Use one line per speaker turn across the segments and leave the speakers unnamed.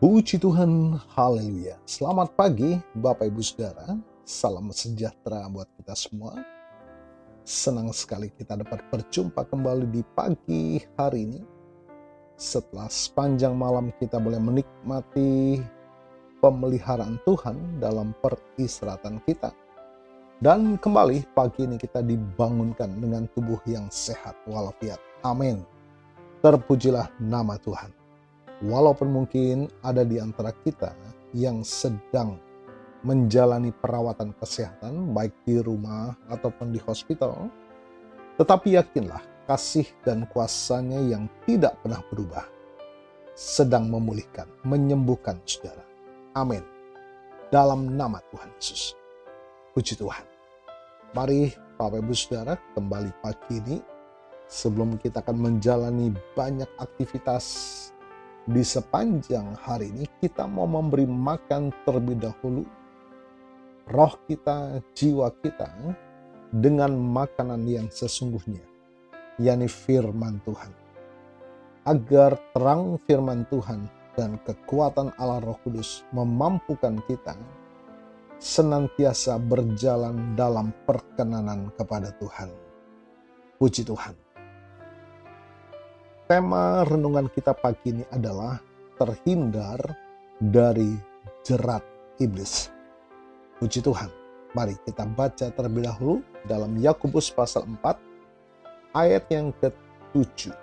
Puji Tuhan, haleluya. Selamat pagi Bapak Ibu Saudara, salam sejahtera buat kita semua. Senang sekali kita dapat berjumpa kembali di pagi hari ini. Setelah sepanjang malam kita boleh menikmati pemeliharaan Tuhan dalam peristirahatan kita. Dan kembali pagi ini kita dibangunkan dengan tubuh yang sehat walafiat. Amin. Terpujilah nama Tuhan. Walaupun mungkin ada di antara kita yang sedang menjalani perawatan kesehatan, baik di rumah ataupun di hospital, tetapi yakinlah kasih dan kuasanya yang tidak pernah berubah sedang memulihkan, menyembuhkan saudara. Amin. Dalam nama Tuhan Yesus. Puji Tuhan. Mari Bapak Ibu Saudara kembali pagi ini, sebelum kita akan menjalani banyak aktivitas di sepanjang hari ini, kita mau memberi makan terlebih dahulu roh kita, jiwa kita dengan makanan yang sesungguhnya, yakni firman Tuhan. Agar terang firman Tuhan dan kekuatan Allah Roh Kudus memampukan kita senantiasa berjalan dalam perkenanan kepada Tuhan. Puji Tuhan. Tema renungan kita pagi ini adalah terhindar dari jerat iblis. Puji Tuhan. Mari kita baca terlebih dahulu dalam Yakobus pasal 4 ayat yang ke-7.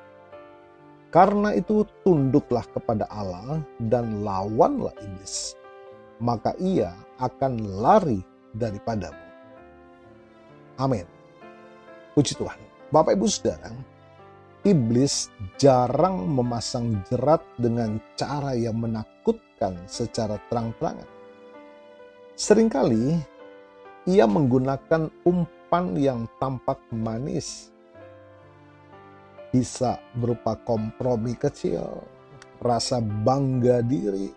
Karena itu tunduklah kepada Allah dan lawanlah iblis, maka ia akan lari daripadamu. Amin. Puji Tuhan. Bapak Ibu Saudara, iblis jarang memasang jerat dengan cara yang menakutkan secara terang-terangan. Seringkali ia menggunakan umpan yang tampak manis. Bisa berupa kompromi kecil, rasa bangga diri,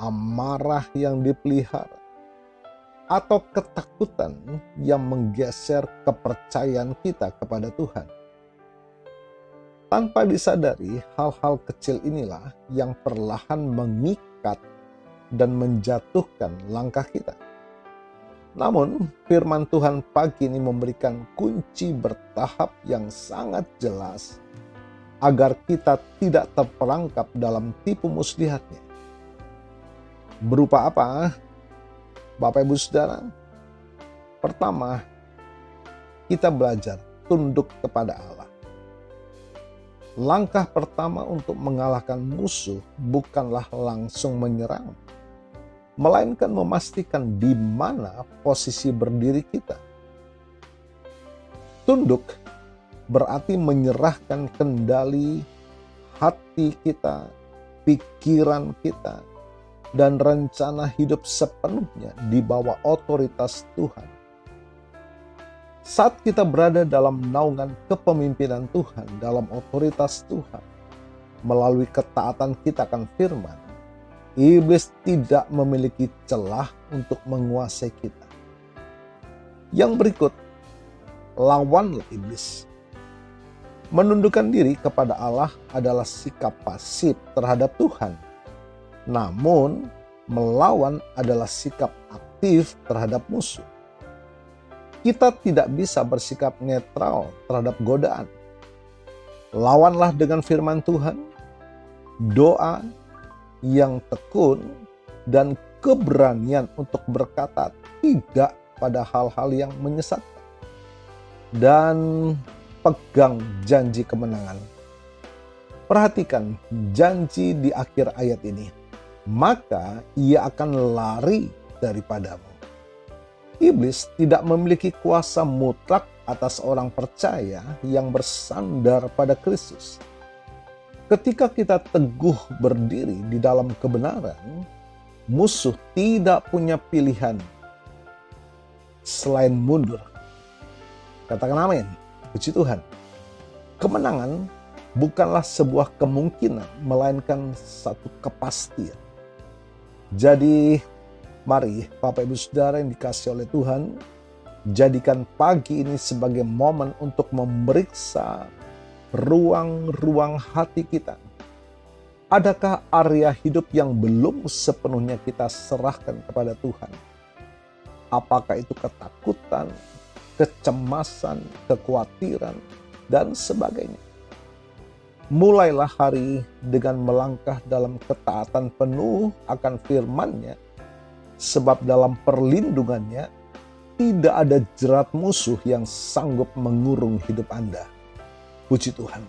amarah yang dipelihara, atau ketakutan yang menggeser kepercayaan kita kepada Tuhan. Tanpa disadari, hal-hal kecil inilah yang perlahan mengikat dan menjatuhkan langkah kita. Namun, firman Tuhan pagi ini memberikan kunci bertahap yang sangat jelas agar kita tidak terperangkap dalam tipu muslihatnya. Berupa apa? Bapak Ibu Saudara, pertama, kita belajar tunduk kepada Allah. Langkah pertama untuk mengalahkan musuh bukanlah langsung menyerang, melainkan memastikan di mana posisi berdiri kita. Tunduk berarti menyerahkan kendali hati kita, pikiran kita, dan rencana hidup sepenuhnya di bawah otoritas Tuhan. Saat kita berada dalam naungan kepemimpinan Tuhan, dalam otoritas Tuhan, melalui ketaatan kita akan firman, iblis tidak memiliki celah untuk menguasai kita. Yang berikut, lawanlah iblis. Menundukkan diri kepada Allah adalah sikap pasif terhadap Tuhan. Namun, melawan adalah sikap aktif terhadap musuh. Kita tidak bisa bersikap netral terhadap godaan. Lawanlah dengan firman Tuhan, doa yang tekun, dan keberanian untuk berkata tidak pada hal-hal yang menyesatkan. Dan pegang janji kemenangan. Perhatikan janji di akhir ayat ini. Maka ia akan lari daripadamu. Iblis tidak memiliki kuasa mutlak atas orang percaya yang bersandar pada Kristus. Ketika kita teguh berdiri di dalam kebenaran, musuh tidak punya pilihan selain mundur. Katakan amin. Puji Tuhan. Kemenangan bukanlah sebuah kemungkinan, melainkan satu kepastian. Jadi, mari Bapak Ibu Saudara yang dikasihi oleh Tuhan, jadikan pagi ini sebagai momen untuk memeriksa ruang-ruang hati kita Adakah area hidup yang belum sepenuhnya kita serahkan kepada Tuhan? Apakah itu ketakutan, kecemasan, kekhawatiran, dan sebagainya? Mulailah hari dengan melangkah dalam ketaatan penuh akan firman-Nya, sebab dalam perlindungannya tidak ada jerat musuh yang sanggup mengurung hidup Anda. Puji Tuhan.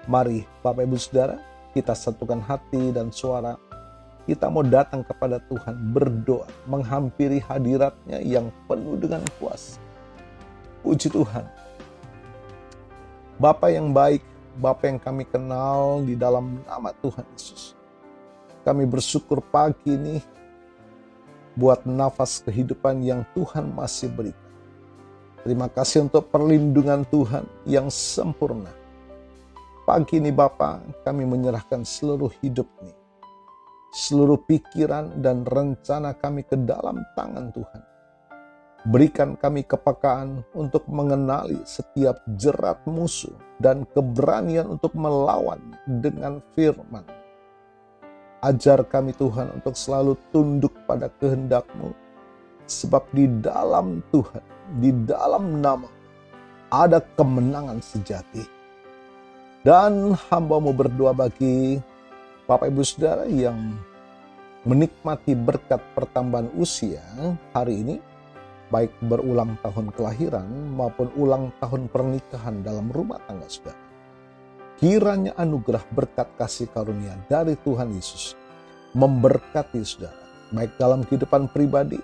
Mari Bapak Ibu Saudara, kita satukan hati dan suara. Kita mau datang kepada Tuhan, berdoa, menghampiri hadirat-Nya yang penuh dengan kuasa. Puji Tuhan. Bapa yang baik, Bapa yang kami kenal di dalam nama Tuhan Yesus. Kami bersyukur pagi ini buat nafas kehidupan yang Tuhan masih berikan. Terima kasih untuk perlindungan Tuhan yang sempurna. Pagi ini Bapa, kami menyerahkan seluruh hidup ini, seluruh pikiran dan rencana kami ke dalam tangan Tuhan. Berikan kami kepekaan untuk mengenali setiap jerat musuh dan keberanian untuk melawan dengan firman. Ajar kami Tuhan untuk selalu tunduk pada kehendak-Mu, sebab di dalam Tuhan, di dalam nama ada kemenangan sejati. Dan hamba-Mu berdoa bagi Bapak Ibu Saudara yang menikmati berkat pertambahan usia hari ini, baik berulang tahun kelahiran maupun ulang tahun pernikahan dalam rumah tangga saudara. Kiranya anugerah berkat kasih karunia dari Tuhan Yesus memberkati saudara, baik dalam kehidupan pribadi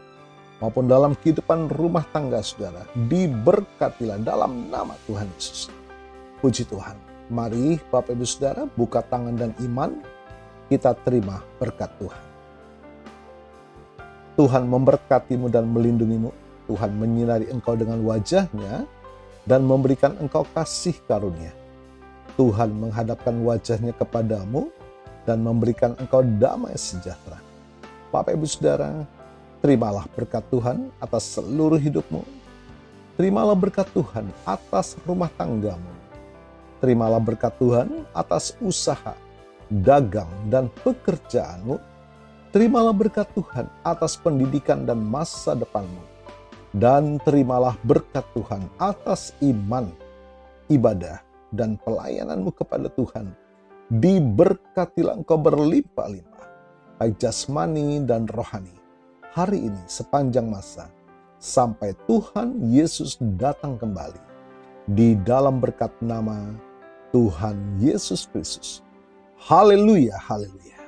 maupun dalam kehidupan rumah tangga saudara. Diberkatilah dalam nama Tuhan Yesus. Puji Tuhan. Mari Bapak Ibu Saudara buka tangan dan iman, kita terima berkat Tuhan. Tuhan memberkatimu dan melindungimu. Tuhan menyinari engkau dengan wajah-Nya dan memberikan engkau kasih karunia. Tuhan menghadapkan wajah-Nya kepadamu dan memberikan engkau damai sejahtera. Bapak Ibu Saudara, terimalah berkat Tuhan atas seluruh hidupmu. Terimalah berkat Tuhan atas rumah tanggamu. Terimalah berkat Tuhan atas usaha, dagang, dan pekerjaanmu. Terimalah berkat Tuhan atas pendidikan dan masa depanmu. Dan terimalah berkat Tuhan atas iman, ibadah, dan pelayananmu kepada Tuhan. Diberkatilah engkau berlimpah-limpah, baik jasmani dan rohani, hari ini sepanjang masa, sampai Tuhan Yesus datang kembali. Di dalam berkat nama Tuhan Yesus Kristus. Haleluya, haleluya.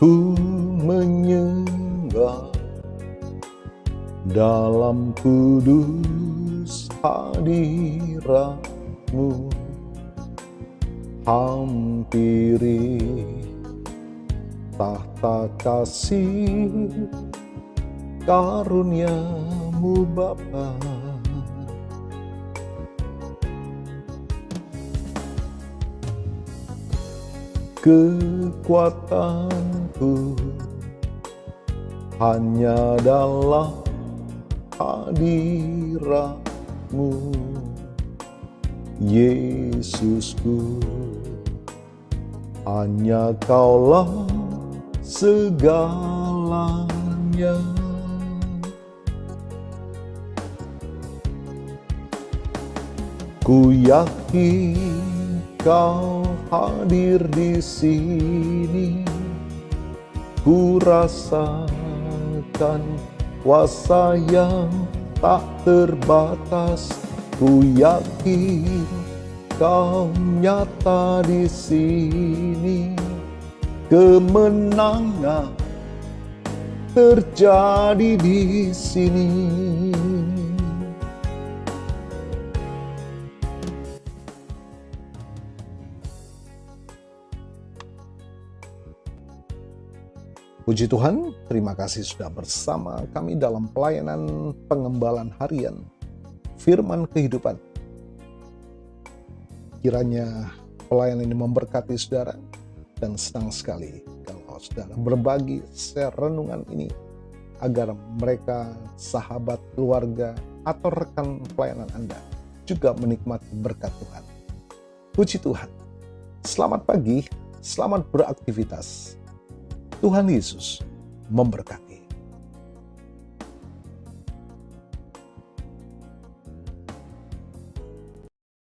Ku menyembah dalam kudus hadirat-Mu, hampiri tahta kasih karunia-Mu Bapa. Kekuatanku hanya dalam hadirat-Mu, Yesusku. Hanya Kaulah segalanya. Ku yakin Kau hadir di sini. Ku rasakan kuasa yang tak terbatas. Ku yakin Kau nyata di sini. Kemenangan terjadi di sini. Puji Tuhan, terima kasih sudah bersama kami dalam pelayanan pengembalaan harian Firman Kehidupan. Kiranya pelayanan ini memberkati saudara, dan senang sekali kalau saudara berbagi share renungan ini agar mereka, sahabat, keluarga, atau rekan pelayanan Anda juga menikmati berkat Tuhan. Puji Tuhan. Selamat pagi, selamat beraktivitas. Tuhan Yesus memberkati.